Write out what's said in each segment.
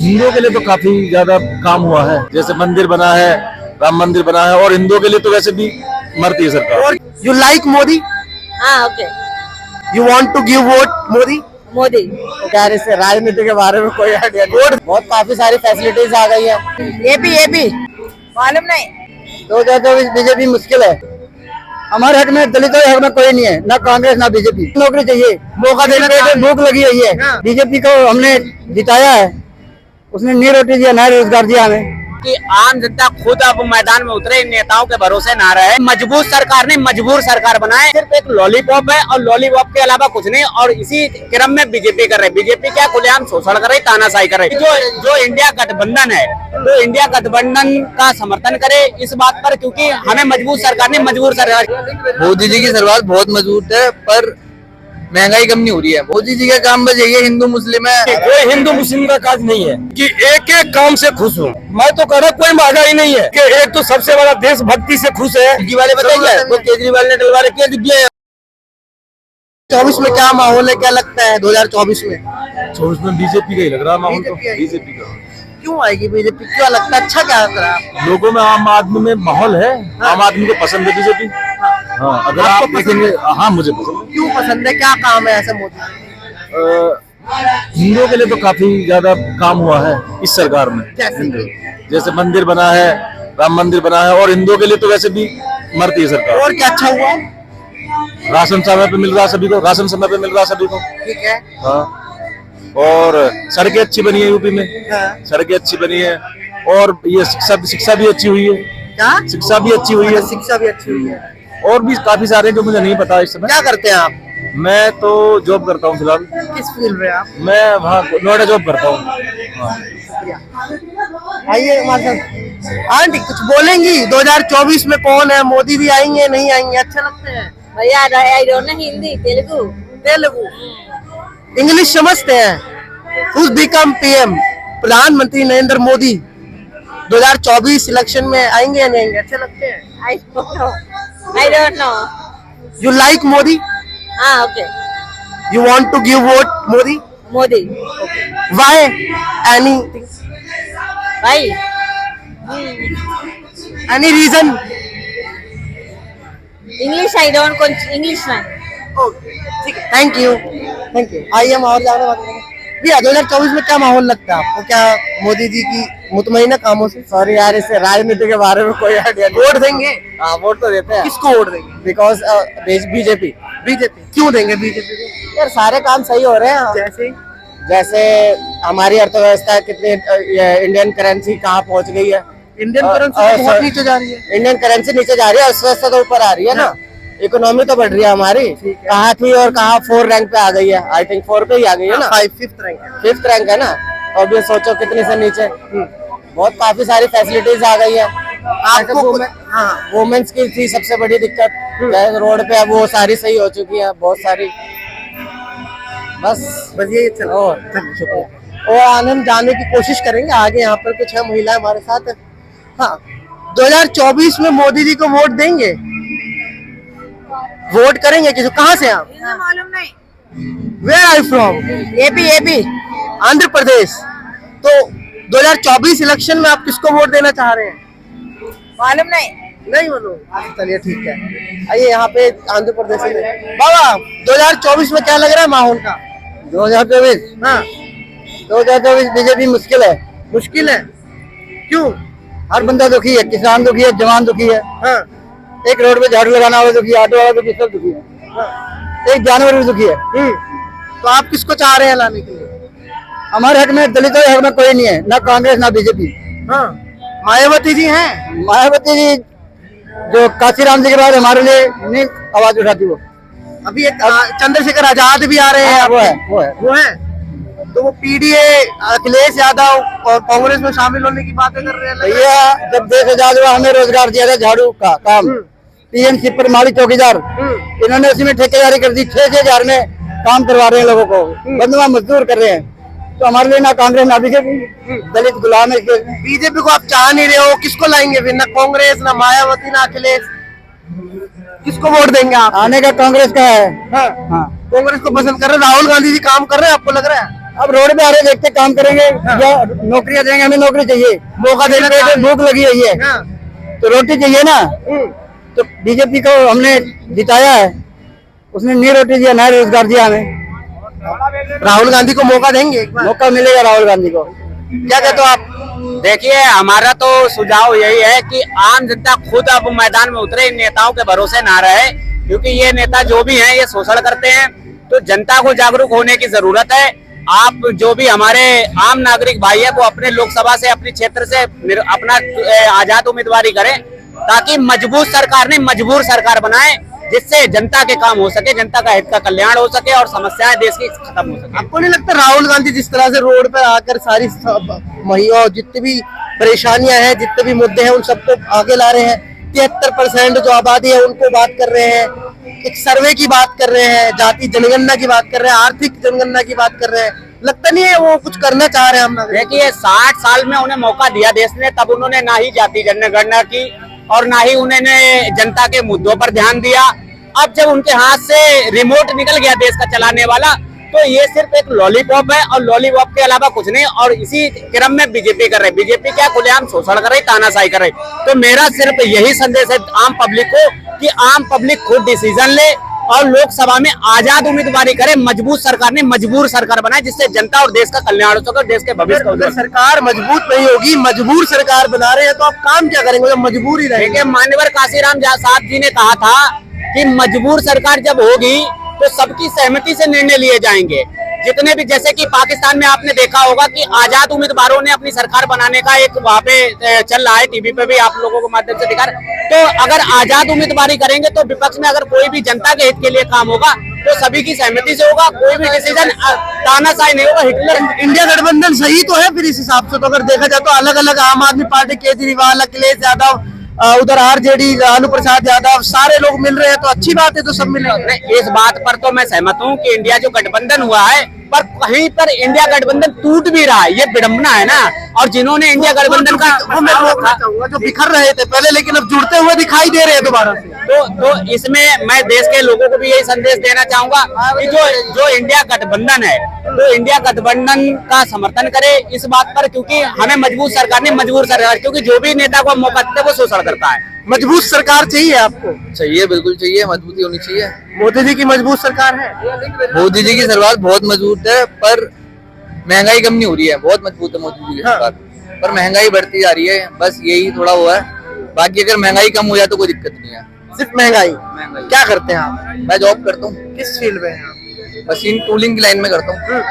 हिंदुओं के लिए तो काफी ज्यादा काम हुआ है, जैसे मंदिर बना है, राम मंदिर बना है, और हिंदुओं के लिए तो वैसे भी मरती है सरकार। You like Modi? हाँ okay. You want to give vote Modi? Modi. यार इससे राजनीति के बारे में कोई आइडिया नहीं। वोट बहुत काफी सारी फैसिलिटीज आ गई है। एपी मालूम नहीं। 2024 बीजेपी मुश्किल है। हमारे हक में, दलितों के हक में कोई नहीं है, ना कांग्रेस ना बीजेपी। नौकरी चाहिए, मौका देना, भूख लगी हुई है। बीजेपी को हमने जिताया है, उसने नी रोटी दिया, ना रोजगार दिया हमें। कि आम जनता खुद अब मैदान में उतरे, इन नेताओं के भरोसे ना रहे। मजबूत सरकार ने मजबूर सरकार बनाए, सिर्फ एक लॉलीपॉप है और लॉलीपॉप के अलावा कुछ नहीं। और इसी क्रम में बीजेपी कर रही, बीजेपी क्या खुलेआम शोषण कर रही, तानाशाही कर रही। जो इंडिया गठबंधन है, तो इंडिया गठबंधन का समर्थन करे इस बात पर, क्योंकि हमें मजबूत सरकार ने मजबूर सरकार। मोदी जी की सरकार बहुत मजबूत है, पर महंगाई कम नहीं हो रही है। मोदी जी का काम बस यही है, हिंदू मुस्लिम है। कोई हिंदू मुस्लिम का काज नहीं है कि एक एक काम से खुश हूँ। मैं तो कह रहा कोई महंगाई नहीं है कि एक तो सबसे बड़ा देशभक्ति से खुश है। वाले बताइए, वो केजरीवाल ने डलवा रखे हैं डिब्बे। 24 में क्या माहौल है, क्या लगता है 2024 में? 24 में बीजेपी का ही लग रहा है माहौल, तो बीजेपी का। क्यों आएगी बीजेपी? क्या लगता है, अच्छा क्या लग रहा है? लोगों में आम आदमी में माहौल है, आम आदमी को पसंद है बीजेपी। हाँ, अगर आप देखेंगे, हाँ मुझे पसंद है। क्यों पसंद है, क्या काम है ऐसा मोदी? हिंदुओं के लिए तो काफी ज्यादा काम हुआ है इस सरकार में। जैसे मंदिर बना है, राम मंदिर बना है, और हिंदुओं के लिए तो वैसे भी मरती है सरकार। और क्या अच्छा हुआ? राशन समय पे मिल रहा सभी को, राशन समय पे मिल रहा सभी को। ठीक है। हाँ, और सड़कें अच्छी बनी है यूपी में। हाँ। सड़कें अच्छी बनी है, और ये शिक्षा भी अच्छी हुई है। क्या? शिक्षा भी अच्छी हुई है। शिक्षा भी अच्छी हुई है। और भी काफी सारे जो मुझे नहीं पता इस समय। क्या करते हैं आप? मैं तो जॉब करता हूँ फिलहाल। किस फील्ड में आप? मैं वहाँ नोएडा जॉब करता हूँ। हाँ। आइए हमारे साथ। आंटी कुछ बोलेंगी? 2024 में कौन है, मोदी जी आएंगे नहीं आएंगे, अच्छा लगते हैं? भैया आई don't no Hindi, Telugu. Telugu, English समझते हैं? Who's become PM? प्रधानमंत्री नरेंद्र मोदी 2024 इलेक्शन में आएंगे या नहीं आएंगे, अच्छे लगते हैं? I don't know. You like Modi? हाँ okay. You want to give vote Modi? Modi. Why? Any भाई any reason? English I don't कुछ इंग्लिश में। ठीक है, थैंक यू। आइए हम और ज्यादा बात करेंगे। भैया 2024 में क्या माहौल लगता है आपको? क्या मोदी जी की मुतमईन कामों से? सॉरी यार, इससे राजनीति के बारे में कोई आइडिया नहीं। वोट देंगे? हाँ वोट तो देते हैं। किसको वोट देंगे? Because BJP. बीजेपी क्यों देंगे बीजेपी को? यार सारे काम सही हो रहे हैं। जैसे हमारी अर्थव्यवस्था कितनी, इंडियन करेंसी कहाँ पहुँच गई है। इंडियन करेंसी बहुत नीचे जा रही है। इंडियन करेंसी नीचे जा रही है, अर्थव्यवस्था तो ऊपर आ रही है ना। इकोनॉमी तो बढ़ रही है हमारी। कहाँ थी और कहाँ 4 रैंक पे आ गई है। आई थिंक 4 पे ही आ गई है ना। 5th रैंक है ना। और भी सोचो कितनी से नीचे। बहुत काफी सारी फैसिलिटीज आ गई है आपको। हाँ, वुमेन्स की थी सबसे बड़ी दिक्कत, रोड पे अब वो सारी सही हो चुकी है, बहुत सारी। बस यही चलो। और आनंद जाने की कोशिश करेंगे आगे। यहाँ पर कुछ है महिला हमारे साथ। हाँ, 2024 में मोदी जी को वोट देंगे? वोट करेंगे किसी? कहाँ से आप? मालूम नहीं। Where are you from? AP Andhra Pradesh. तो 2024 इलेक्शन में आप किसको वोट देना चाह रहे हैं? मालूम नहीं। नहीं मालूम? चलिए ठीक है। आइए यहाँ पे आंध्र प्रदेश में। बाबा 2024 में क्या लग रहा है माहौल का? 2024? हाँ, 2024 बीजेपी मुश्किल है। मुश्किल है क्यों? हर बंदा दुखी है, किसान दुखी है, जवान दुखी है। हाँ। एक रोड पे झाड़ू लगाना वाला दुखी है, ऑटो वाला दुखी, सब दुखी है। हाँ। एक जानवर भी दुखी है। तो आप किसको चाह रहे हैं लाने के लिए? हमारे हक में, दलितों के हक में कोई नहीं है, ना कांग्रेस ना बीजेपी। हाँ, मायावती जी हैं। मायावती जी जो काशीराम जी के बाद हमारे लिए नहीं आवाज उठाती। वो अभी एक चंद्रशेखर आजाद भी आ रहे हैं। वो है। तो वो पीडीए अखिलेश यादव और कांग्रेस में शामिल होने की बातें कर रहे हैं। भैया जब देश आजाद हुआ, हमें रोजगार दिया था, झाड़ू का काम, टीएमसी पर माली चौकीदार, इन्होंने उसी में ठेकेदारी कर दी। 6,000 में काम करवा रहे हैं लोगों को, बंधुआ मजदूर कर रहे हैं। तो हमारे लिए ना कांग्रेस ना बीजेपी, दलित गुलाम है। बीजेपी को आप चाह नहीं रहे हो, किसको लाएंगे फिर? ना कांग्रेस, ना मायावती, ना अखिलेश, किसको वोट देंगे आप? आने का कांग्रेस का है। हाँ। कांग्रेस को पसंद कर रहे हैं। राहुल गांधी जी काम कर रहे हैं, आपको लग रहा है? अब रोड पे आ रहे व्यक्ति काम करेंगे या नौकरियां देंगे, हमें नौकरी चाहिए, मौका देना, भूख लगी हुई है तो रोटी चाहिए ना। तो बीजेपी को हमने जिताया है, उसने नहीं रोटी दिया ना रोजगार दिया हमें। राहुल गांधी को मौका देंगे, मौका मिलेगा राहुल गांधी को। क्या कहते हो आप? देखिए, हमारा तो सुझाव यही है कि आम जनता खुद अब मैदान में उतरे, इन नेताओं के भरोसे ना रहे, क्योंकि ये नेता जो भी हैं ये शोषण करते हैं। तो जनता को जागरूक होने की जरूरत है। आप जो भी हमारे आम नागरिक भाई है वो अपने लोकसभा से, अपने क्षेत्र से अपना आजाद उम्मीदवारी करें, ताकि मजबूत सरकार नहीं मजबूर सरकार बनाए, जिससे जनता के काम हो सके, जनता का हित का कल्याण हो सके और समस्याएं देश की खत्म हो सके। आपको नहीं लगता राहुल गांधी जिस तरह से रोड पर आकर सारी महिलाओं जितनी भी परेशानियां हैं, जितने भी मुद्दे हैं, उन सबको आगे ला रहे हैं। 73% जो आबादी है उनको बात कर रहे हैं, एक सर्वे की बात कर रहे हैं, जाति जनगणना की बात कर रहे हैं, आर्थिक जनगणना की बात कर रहे हैं। लगता नहीं है वो कुछ करना चाह रहे हैं? हम देखिए, 60 साल में उन्हें मौका दिया देश ने, तब उन्होंने ना ही जाति जनगणना की और ना ही उन्होंने जनता के मुद्दों पर ध्यान दिया। अब जब उनके हाथ से रिमोट निकल गया देश का चलाने वाला, तो ये सिर्फ एक लॉलीपॉप है और लॉलीपॉप के अलावा कुछ नहीं। और इसी क्रम में बीजेपी कर रही, बीजेपी क्या खुलेआम शोषण कर रही, तानाशाही कर रही। तो मेरा सिर्फ यही संदेश है आम पब्लिक को कि आम पब्लिक खुद डिसीजन ले और लोकसभा में आजाद उम्मीदवारी करे, मजबूत सरकार नहीं मजबूर सरकार बनाए, जिससे जनता और देश का कल्याण हो सके, देश के भविष्य का उज्जवल। सरकार मजबूत नहीं होगी, मजबूर सरकार बना रहे हैं, तो आप काम क्या करेंगे जब मजबूर ही रहेंगे? मान्यवर काशीराम साहब जी ने कहा था कि मजबूर सरकार जब होगी तो सबकी सहमति से निर्णय लिए जाएंगे। जितने भी, जैसे कि पाकिस्तान में आपने देखा होगा कि आजाद उम्मीदवारों ने अपनी सरकार बनाने का एक वहाँ पे चल रहा है, टीवी पे भी आप लोगों के माध्यम से दिखा रहे। तो अगर आजाद उम्मीदवारी करेंगे तो विपक्ष में अगर कोई भी जनता के हित के लिए काम होगा तो सभी की सहमति से होगा, कोई भी डिसीजन तानाशाही नहीं होगा। हिटलर इंडिया गठबंधन सही तो है फिर इस हिसाब से? तो अगर देखा जाए तो अलग अलग आम आदमी पार्टी, केजरीवाल, अखिलेश यादव, उधर आरजेडी, लालू प्रसाद यादव, सारे लोग मिल रहे हैं तो अच्छी बात है, तो सब मिलेंगे। इस बात पर तो मैं सहमत हूँ कि इंडिया जो गठबंधन हुआ है, पर कहीं पर इंडिया गठबंधन टूट भी रहा है, ये विडम्बना है ना। और जिन्होंने इंडिया गठबंधन का जो बिखर रहे थे पहले, लेकिन अब जुड़ते हुए दिखाई दे रहे हैं दोबारा से। तो इसमें मैं देश के लोगों को भी यही संदेश देना चाहूंगा कि जो इंडिया गठबंधन है, तो इंडिया गठबंधन का समर्थन करे इस बात पर, क्योंकि हमें मजबूत सरकार नहीं मजबूर सरकार, क्योंकि जो भी नेता को मौका देते वो शोषण करता है। मजबूत सरकार चाहिए आपको? चाहिए, बिल्कुल चाहिए, मजबूती होनी चाहिए। मोदी जी की मजबूत सरकार है? मोदी जी की सरकार बहुत मजबूत है, पर महंगाई कम नहीं हो रही है। बहुत मजबूत है मोदी जी की सरकार, पर महंगाई बढ़ती जा रही है, बस यही थोड़ा हुआ है। बाकी अगर महंगाई कम हो जाए तो कोई दिक्कत नहीं है। सिर्फ महंगाई? क्या करते हैं आप? मैं जॉब करता हूँ। किस फील्ड में हैं? मशीन टूलिंग की लाइन में करता हूँ।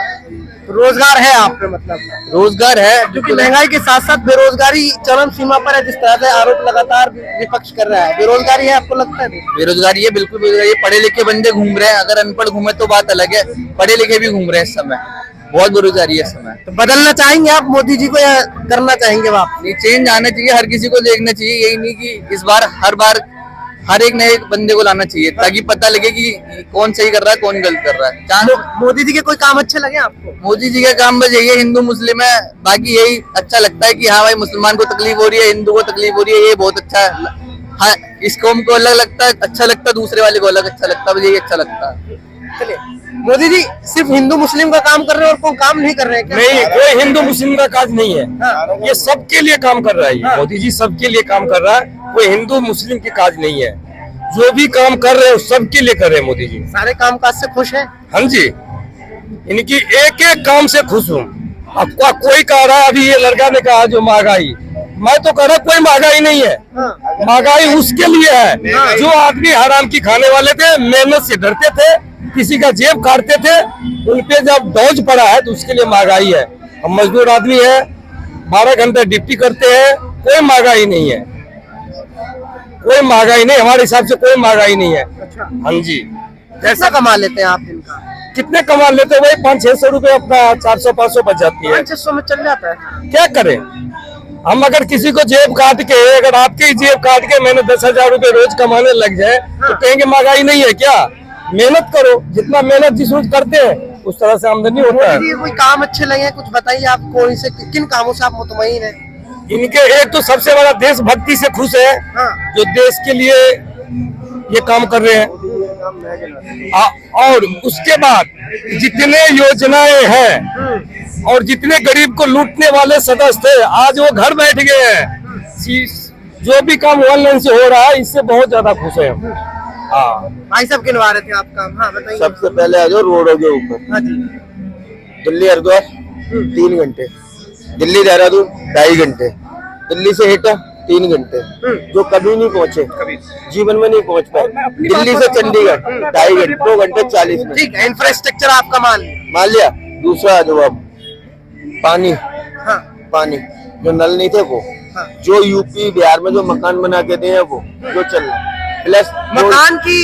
रोजगार है आप पे? मतलब रोजगार है, क्योंकि महंगाई के साथ साथ बेरोजगारी चरम सीमा पर है, जिस तरह से आरोप लगातार विपक्ष कर रहा है। बेरोजगारी है, आपको लगता है? बेरोजगारी है, बिल्कुल बेरोजगारी है। पढ़े लिखे बंदे घूम रहे हैं, अगर अनपढ़ घूमे तो बात अलग है, पढ़े लिखे भी घूम रहे हैं इस समय। बहुत बेरोजगारी है इस समय। तो बदलना चाहेंगे आप मोदी जी को या करना चाहेंगे आप? ये चेंज आना चाहिए, हर किसी को देखना चाहिए। यही नहीं कि इस बार हर बार हर एक नए बंदे को लाना चाहिए, ताकि पता लगे कि कौन सही कर रहा है, कौन गलत कर रहा है। मोदी जी के कोई काम अच्छे लगे आपको? मोदी जी का काम बस यही है, हिंदू मुस्लिम है, बाकी यही अच्छा लगता है कि हाँ भाई मुसलमान को तकलीफ हो रही है, हिंदू को तकलीफ हो रही है, ये बहुत अच्छा है। हाँ, इस कौम को अलग लगता है, अच्छा लगता है, दूसरे वाले को अलग अच्छा लगता है, बस यही अच्छा लगता है। चलिए, मोदी जी सिर्फ हिंदू मुस्लिम का काम कर रहे हैं और कोई काम नहीं कर रहे हैं क्या? नहीं, कोई हिंदू मुस्लिम का काज नहीं है। ये सबके लिए काम कर रहा है। मोदी जी सबके लिए काम कर रहा है, कोई हिंदू मुस्लिम की काज नहीं है। जो भी काम कर रहे हैं सबके लिए कर रहे हैं मोदी जी। सारे कामकाज से खुश हैं? हाँ जी, इनकी एक एक काम से खुश हूँ। आपका कोई कह रहा है, अभी ये लड़का ने कहा जो महंगाई, मैं तो कह रहा कोई महंगाई नहीं है। महंगाई उसके लिए है जो आदमी हराम की खाने वाले थे, मेहनत से डरते थे, किसी का जेब काटते थे, उन पे जब दौज पड़ा है तो उसके लिए महंगाई है। हम मजदूर आदमी है, 12 घंटे ड्यूटी करते हैं, कोई महंगाई नहीं है, कोई महंगाई नहीं, हमारे हिसाब से कोई महंगाई नहीं है। हाँ जी। कैसा कमा लेते हैं आप दिन का? कितने कमा लेते हैं? वही 500-600 रुपए, अपना 400-500 बच जाती है। 500 में चल जाता है? क्या करें हम? अगर किसी को जेब काट के, अगर आपके ही जेब काट के मैंने 10,000 रुपए रोज कमाने लग जाए तो कहेंगे महंगाई नहीं है क्या? मेहनत करो, जितना मेहनत जिस रोज करते हैं उस तरह से आमदनी होता है। कोई काम अच्छे लगे कुछ बताइए आप, कौन से किन कामों से आप मुतमईन हैं? इनके एक तो सबसे बड़ा देशभक्ति से खुश है, जो देश के लिए ये काम कर रहे हैं। और उसके बाद जितने योजनाएं हैं और जितने गरीब को लूटने वाले सदस्य थे आज वो घर बैठ गए हैं। जो भी काम ऑनलाइन से हो रहा है इससे बहुत ज्यादा खुश है हम। हाँ भाई साहब गिनवा रहे थे आप काम, हाँ बताइए। सबसे पहले आ जाओ रोडों के ऊपर। हाँ जी। दिल्ली हरिद्वार 3 घंटे, दिल्ली देहरादून 2.5 घंटे, दिल्ली से हेटा 3 घंटे, जो कभी नहीं पहुंचे, जीवन में नहीं पहुंच पाए। दिल्ली से चंडीगढ़ 2.5 घंटे, 2 घंटे 40 मिनट। ठीक है, इंफ्रास्ट्रक्चर आपका मान लिया। दूसरा जो अब पानी, हाँ पानी जो नल नहीं थे वो, हाँ। जो यूपी बिहार में जो मकान बना के दिए हैं वो जो चल रहा है। प्लस मकान की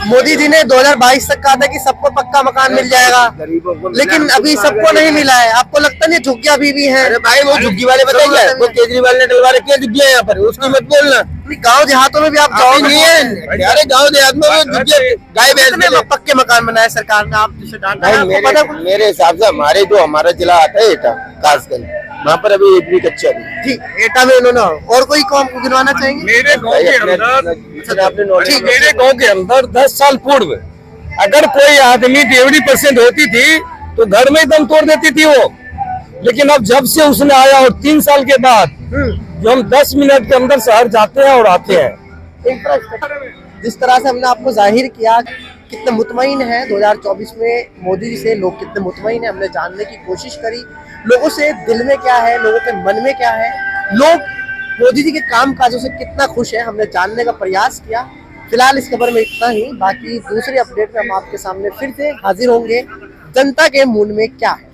मोदी जी ने 2022 तक कहा था कि सबको पक्का मकान मिल जाएगा, गरीबों को लेकिन अभी सबको नहीं मिला है। आपको लगता नहीं झुग्गियां अभी भी हैं? अरे भाई वो झुग्गी वाले बताइए, वो केजरीवाल ने डलवा रखी है झुग्गियां यहाँ पर, उसकी मत बोलना। गांव देहातों में भी आप जाओगे नहीं है, अरे गाँव देहात में वो झुग्गियां गाय भैंस कितने पक्के मकान बनाए सरकार ने? आप जिसे डांटा है, भाई आपको पता है? मेरे हिसाब से हमारे जो हमारा जिला आता है एटा खासकर, वहाँ पर अभी एक भी कच्चा नहीं। ठीक, एटा में इन्होंने और कोई काम को गिनवाना चाहेंगे? मेरे गांव के अंदर आपने नॉलेज मेरे गांव के अंदर 10 साल पूर्व अगर कोई आदमी 50% होती थी तो घर में ही दम तोड़ देती थी वो, लेकिन अब जब से उसने आया और 3 साल के बाद जो हम 10 मिनट के अंदर शहर जाते हैं और आते हैं। जिस तरह से हमने आपको जाहिर किया कितने मुतमईन है 2024 में मोदी जी से, लोग कितने मुतमईन है, हमने जानने की कोशिश करी लोगों से दिल में क्या है, लोगों के मन में क्या है, लोग मोदी जी के काम काजों से कितना खुश है, हमने जानने का प्रयास किया। फिलहाल इस खबर में इतना ही, बाकी दूसरे अपडेट में हम आपके सामने फिर से हाजिर होंगे। जनता के मूड में क्या है।